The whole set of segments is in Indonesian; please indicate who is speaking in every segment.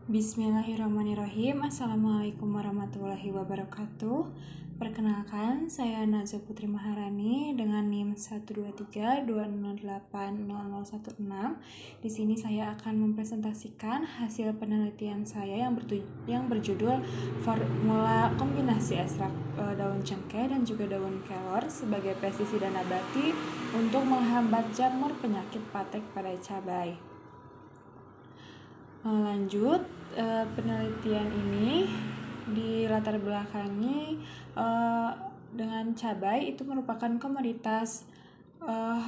Speaker 1: Bismillahirrahmanirrahim. Assalamualaikum warahmatullahi wabarakatuh. Perkenalkan, saya Nazwa Putri Maharani dengan NIM 12320808016. Di sini saya akan mempresentasikan hasil penelitian saya yang berjudul formula kombinasi ekstrak daun cengkeh dan juga daun kelor sebagai pestisida nabati untuk menghambat jamur penyakit patek pada cabai. Lanjut, penelitian ini dilatar belakangi dengan cabai itu merupakan komoditas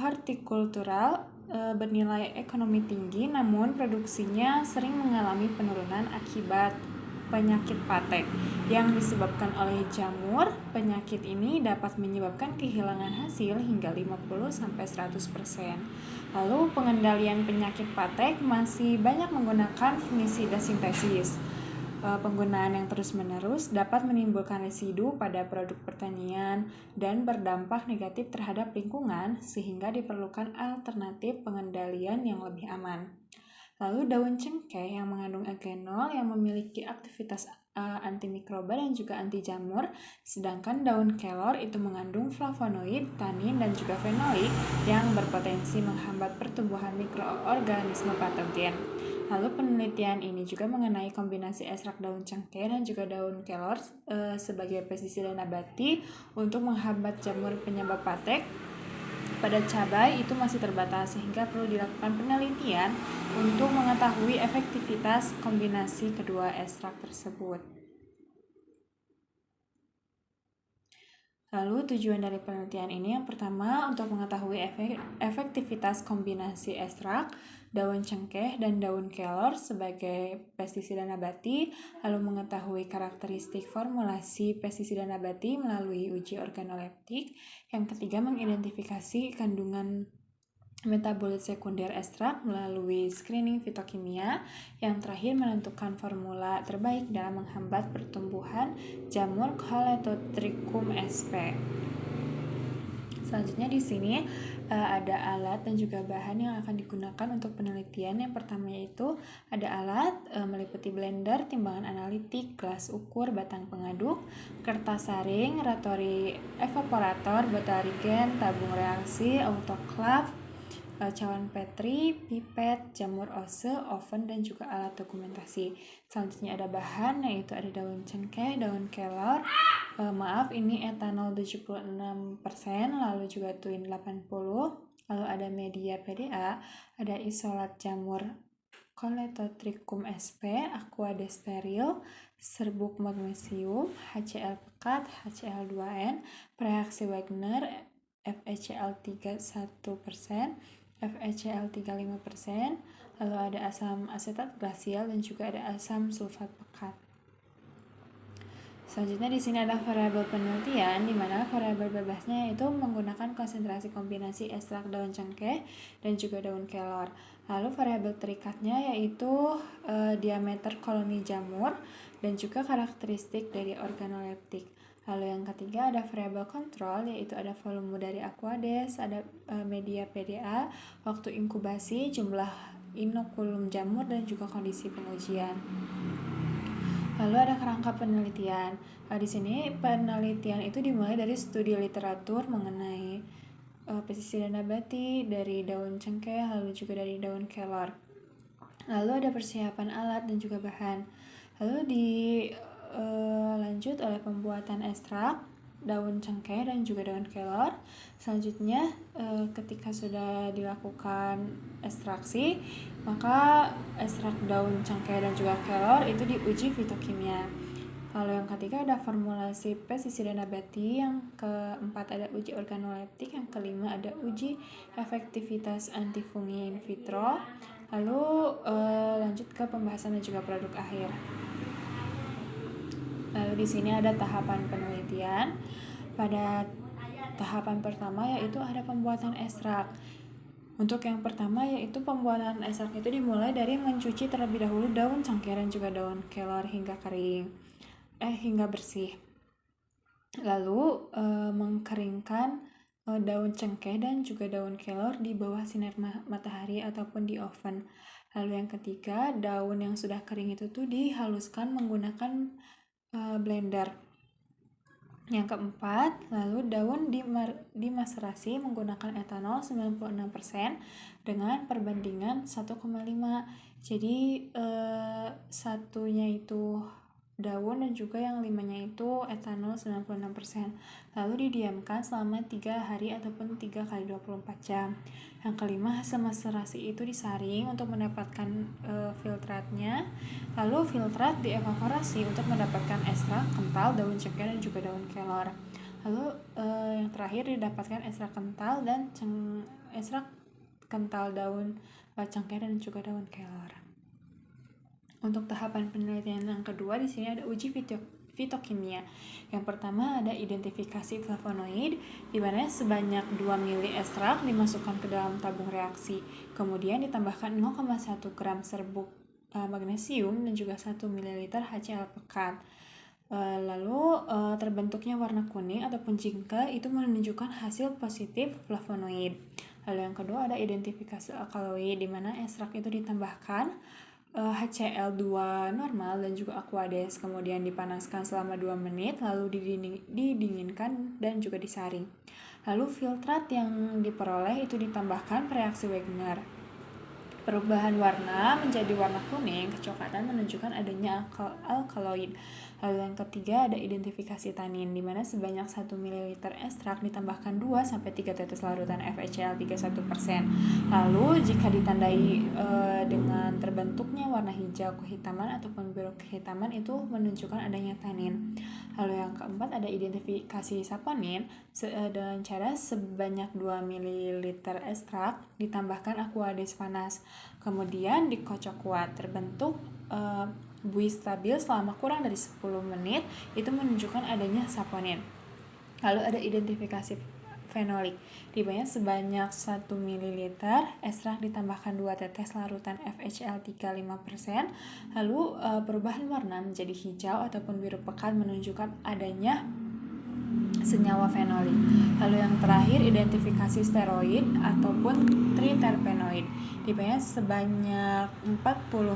Speaker 1: hortikultural bernilai ekonomi tinggi, namun produksinya sering mengalami penurunan akibat penyakit patek yang disebabkan oleh jamur. Penyakit ini dapat menyebabkan kehilangan hasil hingga 50-100%. Lalu pengendalian penyakit patek masih banyak menggunakan fungisida sintesis. Penggunaan yang terus-menerus dapat menimbulkan residu pada produk pertanian dan berdampak negatif terhadap lingkungan, sehingga diperlukan alternatif pengendalian yang lebih aman. Lalu daun cengkeh yang mengandung eugenol yang memiliki aktivitas antimikroba dan juga anti jamur, sedangkan daun kelor itu mengandung flavonoid, tanin, dan juga fenolik yang berpotensi menghambat pertumbuhan mikroorganisme patogen. Lalu penelitian ini juga mengenai kombinasi ekstrak daun cengkeh dan juga daun kelor sebagai pestisida nabati untuk menghambat jamur penyebab patek pada cabai itu masih terbatas, sehingga perlu dilakukan penelitian untuk mengetahui efektivitas kombinasi kedua ekstrak tersebut. Lalu tujuan dari penelitian ini yang pertama untuk mengetahui efektivitas kombinasi ekstrak daun cengkeh dan daun kelor sebagai pestisida nabati, lalu mengetahui karakteristik formulasi pestisida nabati melalui uji organoleptik. Yang ketiga, mengidentifikasi kandungan metabolit sekunder ekstrak melalui screening fitokimia. Yang terakhir, menentukan formula terbaik dalam menghambat pertumbuhan jamur Coletotrichum sp. Selanjutnya di sini ada alat dan juga bahan yang akan digunakan untuk penelitian. Yang pertama yaitu ada alat meliputi blender, timbangan analitik, gelas ukur, batang pengaduk, kertas saring, ratori evaporator, botol reagen, tabung reaksi, autoclave, cawan petri, pipet, jamur ose, oven, dan juga alat dokumentasi. Selanjutnya ada bahan, yaitu ada daun cengkeh, daun kelor, ini etanol 76%, lalu juga tuin 80%, lalu ada media PDA, ada isolat jamur Coletotrichum sp, aqua steril, serbuk magnesium, HCl pekat, HCl2n, reaksi Wagner, FeCl3 1%, FeCl3 5%, lalu ada asam asetat glasial dan juga ada asam sulfat pekat. Selanjutnya di sini ada variabel penelitian, di mana variabel bebasnya yaitu menggunakan konsentrasi kombinasi ekstrak daun cengkeh dan juga daun kelor. Lalu variabel terikatnya yaitu diameter koloni jamur dan juga karakteristik dari organoleptik. Lalu yang ketiga ada variabel kontrol, yaitu ada volume dari aquades, ada media PDA, waktu inkubasi, jumlah inokulum jamur, dan juga kondisi pengujian. Lalu ada kerangka penelitian. Di sini penelitian itu dimulai dari studi literatur mengenai pestisida nabati dari daun cengkeh, lalu juga dari daun kelor. Lalu ada persiapan alat dan juga bahan. Lalu dilanjut oleh pembuatan ekstrak daun cengkeh dan juga daun kelor. Selanjutnya ketika sudah dilakukan ekstraksi, maka ekstrak daun cengkeh dan juga kelor itu diuji fitokimia. Lalu yang ketiga ada formulasi pestisida nabati, yang keempat ada uji organoleptik, yang kelima ada uji efektivitas antifungi in vitro. Lalu lanjut ke pembahasan dan juga produk akhir. Lalu di sini ada tahapan penelitian. Pada tahapan pertama yaitu ada pembuatan ekstrak. Untuk yang pertama yaitu pembuatan ekstrak itu dimulai dari mencuci terlebih dahulu daun cengkeh dan juga daun kelor hingga hingga bersih. Lalu mengkeringkan daun cengkeh dan juga daun kelor di bawah sinar matahari ataupun di oven. Lalu yang ketiga, daun yang sudah kering itu tuh dihaluskan menggunakan blender. Yang keempat, lalu daun dimaserasi menggunakan etanol 96% dengan perbandingan 1,5. Jadi satunya itu daun dan juga yang 5-nya itu etanol 96%. Lalu didiamkan selama 3 hari ataupun 3 kali 24 jam. Yang kelima, hasil maserasi itu disaring untuk mendapatkan filtratnya. Lalu filtrat dievaporasi untuk mendapatkan ekstrak kental daun cengkeh dan juga daun kelor. Lalu yang terakhir didapatkan ekstrak kental dan ekstrak kental daun cengkeh dan juga daun kelor. Untuk tahapan penelitian yang kedua, di sini ada uji fitokimia. Yang pertama ada identifikasi flavonoid, di mana sebanyak 2 mili ekstrak dimasukkan ke dalam tabung reaksi. Kemudian ditambahkan 0,1 gram serbuk magnesium dan juga 1 ml HCl pekat. Lalu terbentuknya warna kuning ataupun jingga itu menunjukkan hasil positif flavonoid. Lalu yang kedua ada identifikasi alkaloid, di mana ekstrak itu ditambahkan HCl2 normal dan juga Aquades, kemudian dipanaskan selama 2 menit, lalu didinginkan dan juga disaring. Lalu filtrat yang diperoleh itu ditambahkan reaksi Wagner. Perubahan warna menjadi warna kuning kecoklatan menunjukkan adanya alkaloid. Lalu yang ketiga ada identifikasi tanin, di mana sebanyak 1 ml ekstrak ditambahkan 2-3 tetes larutan FeCl 31%. Lalu jika ditandai dengan terbentuknya warna hijau kehitaman ataupun biru kehitaman, itu menunjukkan adanya tanin. Lalu yang keempat ada identifikasi saponin, dengan cara sebanyak 2 ml ekstrak ditambahkan Aquades panas, kemudian dikocok kuat, terbentuk buih stabil selama kurang dari 10 menit, itu menunjukkan adanya saponin. Lalu ada identifikasi fenolik, di mana sebanyak 1 ml ekstrak ditambahkan 2 tetes larutan FeCl 35%, lalu perubahan warna menjadi hijau ataupun biru pekat menunjukkan adanya senyawa fenolik. Lalu yang terakhir identifikasi steroid ataupun triterpenoid, di mana sebanyak 40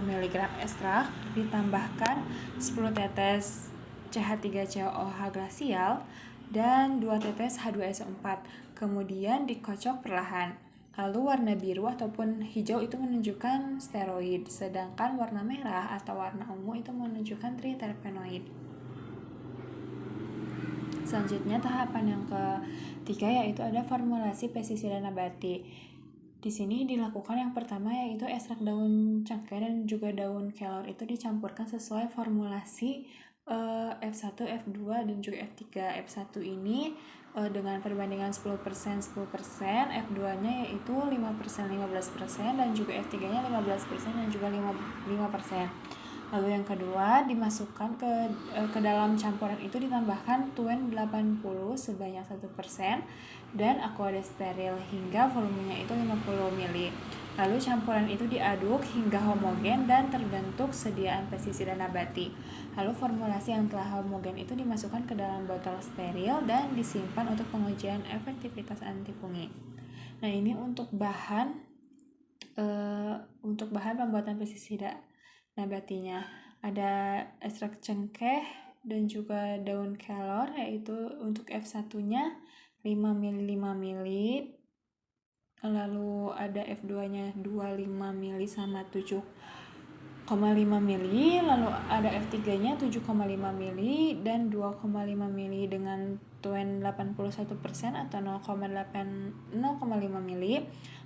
Speaker 1: mg ekstrak ditambahkan 10 tetes CH3COOH glasial dan 2 tetes H2SO4, kemudian dikocok perlahan. Lalu warna biru ataupun hijau itu menunjukkan steroid, sedangkan warna merah atau warna ungu itu menunjukkan triterpenoid. Selanjutnya tahapan yang ketiga yaitu ada formulasi pestisida nabati. Di sini dilakukan yang pertama yaitu ekstrak daun cengkeh dan juga daun kelor itu dicampurkan sesuai formulasi F1, F2 dan juga F3. F1 ini dengan perbandingan 10%, F2-nya yaitu 5%, 15%, dan juga F3-nya 15% dan juga 5%. Lalu yang kedua, dimasukkan ke dalam campuran itu ditambahkan Tuen 80 sebanyak 1% dan Aquades steril hingga volumenya itu 50 ml. Lalu campuran itu diaduk hingga homogen dan terbentuk sediaan pestisida nabati. Lalu formulasi yang telah homogen itu dimasukkan ke dalam botol steril dan disimpan untuk pengujian efektivitas antifungi. Nah, ini untuk bahan pembuatan pestisida nabatinya. Ada ekstrak cengkeh dan juga daun kelor, yaitu untuk F1-nya 5 ml 5 ml. Lalu ada F2-nya 25 ml sama 7,5 ml. Lalu ada F3-nya 7,5 ml dan 2,5 ml dengan Tuen 81% atau 0,5 ml.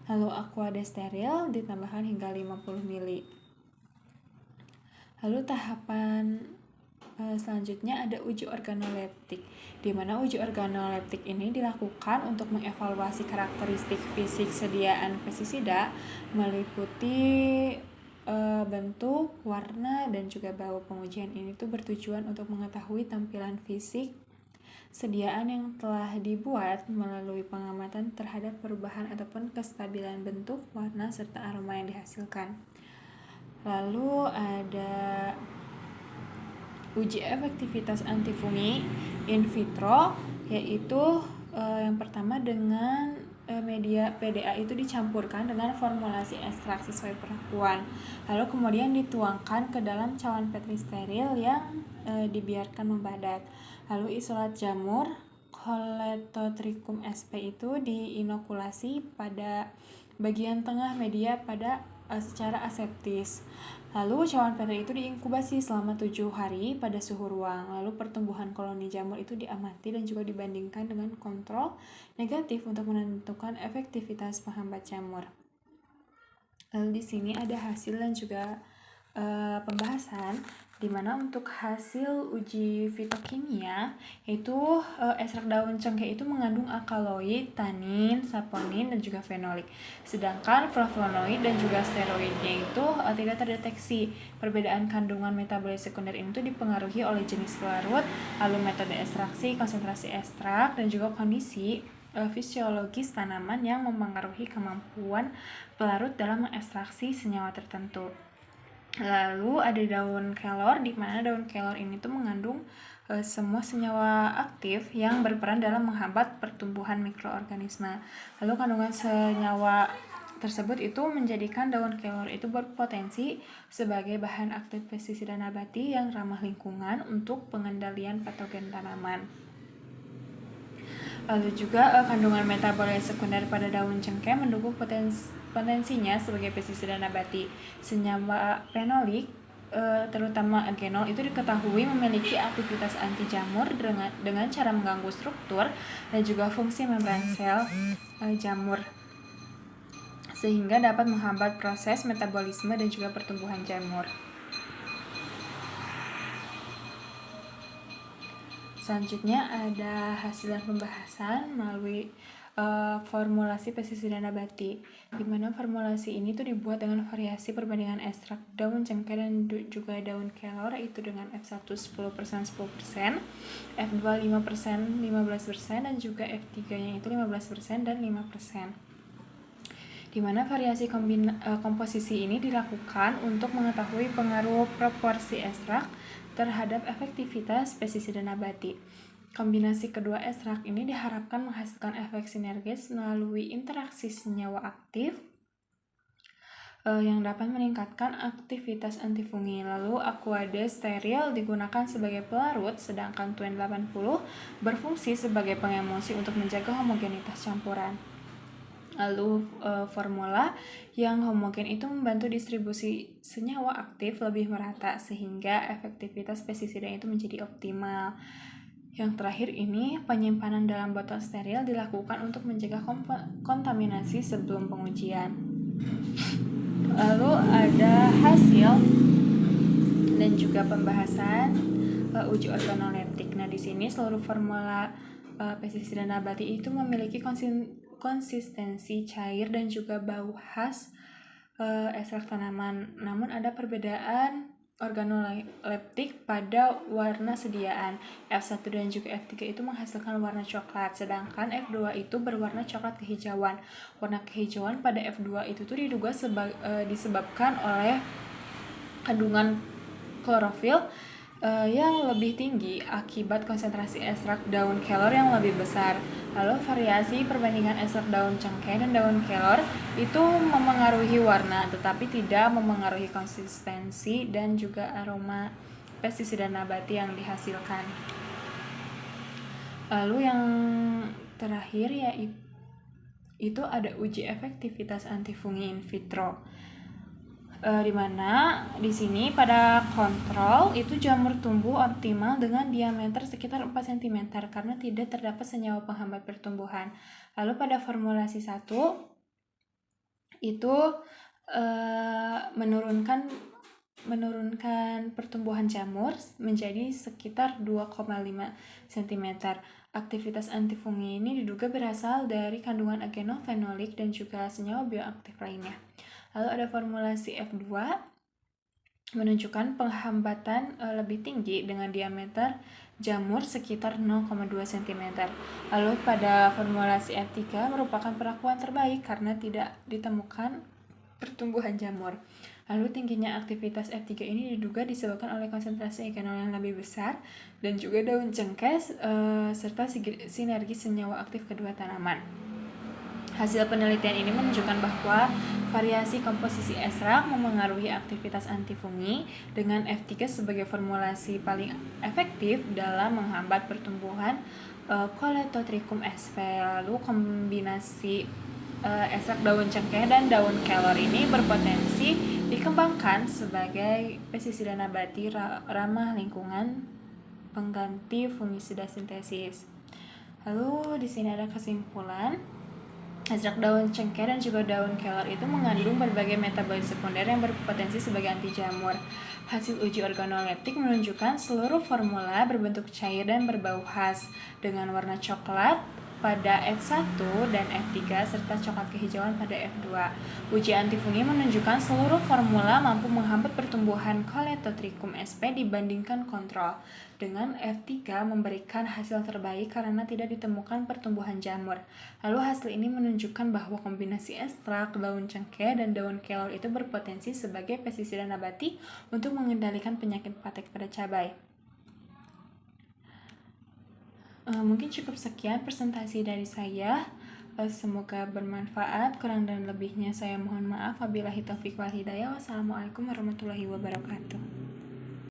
Speaker 1: Lalu Aquades steril ditambahkan hingga 50 ml. Lalu tahapan selanjutnya ada uji organoleptik, di mana uji organoleptik ini dilakukan untuk mengevaluasi karakteristik fisik sediaan pestisida meliputi bentuk, warna, dan juga bau. Pengujian ini tuh bertujuan untuk mengetahui tampilan fisik sediaan yang telah dibuat melalui pengamatan terhadap perubahan ataupun kestabilan bentuk, warna, serta aroma yang dihasilkan. Lalu ada uji efektivitas antifungi in vitro, yaitu yang pertama dengan media PDA itu dicampurkan dengan formulasi ekstrak sesuai perlakuan. Lalu kemudian dituangkan ke dalam cawan Petri steril yang dibiarkan membadat. Lalu isolat jamur Colletotrichum sp itu diinokulasi pada bagian tengah media secara aseptis. Lalu cawan Petri itu diinkubasi selama 7 hari pada suhu ruang. Lalu pertumbuhan koloni jamur itu diamati dan juga dibandingkan dengan kontrol negatif untuk menentukan efektivitas penghambat jamur. Lalu di sini ada hasil dan juga pembahasan di mana untuk hasil uji fitokimia yaitu ekstrak daun cengkeh itu mengandung alkaloid, tanin, saponin dan juga fenolik. Sedangkan flavonoid dan juga steroidnya itu tidak terdeteksi. Perbedaan kandungan metabolit sekunder ini tuh dipengaruhi oleh jenis pelarut, lalu metode ekstraksi, konsentrasi ekstrak dan juga kondisi fisiologis tanaman yang mempengaruhi kemampuan pelarut dalam mengekstraksi senyawa tertentu. Lalu ada daun kelor, di mana daun kelor ini tuh mengandung semua senyawa aktif yang berperan dalam menghambat pertumbuhan mikroorganisme. Lalu kandungan senyawa tersebut itu menjadikan daun kelor itu berpotensi sebagai bahan aktif pestisida nabati yang ramah lingkungan untuk pengendalian patogen tanaman. Lalu juga kandungan metabolit sekunder pada daun cengkeh mendukung potensinya sebagai pestisida nabati. Senyawa fenolik terutama agenol itu diketahui memiliki aktivitas anti jamur dengan cara mengganggu struktur dan juga fungsi membran sel jamur sehingga dapat menghambat proses metabolisme dan juga pertumbuhan jamur. Selanjutnya ada hasil dan pembahasan melalui formulasi pestisida nabati, di mana formulasi ini tuh dibuat dengan variasi perbandingan ekstrak daun cengkeh dan juga daun kelor, itu dengan F1 10%, 10%, F2 5%, 15%, dan juga F3-nya itu 15% dan 5%. Di mana variasi komposisi ini dilakukan untuk mengetahui pengaruh proporsi ekstrak terhadap efektivitas pestisida nabati. Kombinasi kedua ekstrak ini diharapkan menghasilkan efek sinergis melalui interaksi senyawa aktif yang dapat meningkatkan aktivitas antifungi. Lalu Aquades steril digunakan sebagai pelarut, sedangkan Tuen 80 berfungsi sebagai pengemulsi untuk menjaga homogenitas campuran. Lalu formula yang homogen itu membantu distribusi senyawa aktif lebih merata sehingga efektivitas pestisida itu menjadi optimal. Yang terakhir ini, penyimpanan dalam botol steril dilakukan untuk mencegah kontaminasi sebelum pengujian. Lalu ada hasil dan juga pembahasan uji organoleptik. Nah, di sini seluruh formula pestisida nabati itu memiliki konsistensi cair dan juga bau khas ekstrak tanaman. Namun ada perbedaan organoleptik pada warna sediaan. F1 dan juga F3 itu menghasilkan warna coklat, sedangkan F2 itu berwarna coklat kehijauan. Warna kehijauan pada F2 itu tuh diduga disebabkan oleh kandungan klorofil yang lebih tinggi akibat konsentrasi ekstrak daun kelor yang lebih besar. Lalu variasi perbandingan ekstrak daun cengkeh dan daun kelor itu memengaruhi warna, tetapi tidak memengaruhi konsistensi dan juga aroma pestisida nabati yang dihasilkan. Lalu yang terakhir yaitu ada uji efektivitas antifungi in vitro. Di mana di sini pada kontrol itu jamur tumbuh optimal dengan diameter sekitar 4 cm karena tidak terdapat senyawa penghambat pertumbuhan. Lalu pada formulasi 1 itu menurunkan pertumbuhan jamur menjadi sekitar 2,5 cm. Aktivitas antifungi ini diduga berasal dari kandungan agenol, fenolik, dan juga senyawa bioaktif lainnya. Lalu ada formulasi F2 menunjukkan penghambatan lebih tinggi dengan diameter jamur sekitar 0,2 cm. Lalu pada formulasi F3 merupakan perlakuan terbaik karena tidak ditemukan pertumbuhan jamur. Lalu tingginya aktivitas F3 ini diduga disebabkan oleh konsentrasi agenol yang lebih besar dan juga daun cengkeh serta sinergi senyawa aktif kedua tanaman. Hasil penelitian ini menunjukkan bahwa variasi komposisi ekstrak memengaruhi aktivitas antifungi dengan F3 sebagai formulasi paling efektif dalam menghambat pertumbuhan Colletotrichum sp. Lalu kombinasi ekstrak daun cengkeh dan daun kelor ini berpotensi dikembangkan sebagai pestisida nabati ramah lingkungan pengganti fungisida sintesis. Lalu di sini ada kesimpulan. Ekstrak daun cengkeh dan juga daun kelor itu mengandung berbagai metabolit sekunder yang berpotensi sebagai anti jamur. Hasil uji organoleptik menunjukkan seluruh formula berbentuk cair dan berbau khas dengan warna coklat pada F1 dan F3 serta coklat kehijauan pada F2. Uji antifungi menunjukkan seluruh formula mampu menghambat pertumbuhan Colletotrichum sp dibandingkan kontrol, dengan F3 memberikan hasil terbaik karena tidak ditemukan pertumbuhan jamur. Lalu hasil ini menunjukkan bahwa kombinasi ekstrak daun cengkeh dan daun kelor itu berpotensi sebagai pestisida nabati untuk mengendalikan penyakit patek pada cabai. Mungkin cukup sekian presentasi dari saya. Semoga bermanfaat. Kurang dan lebihnya saya mohon maaf. Wabillahi taufiq wal hidayah. Wassalamualaikum warahmatullahi wabarakatuh.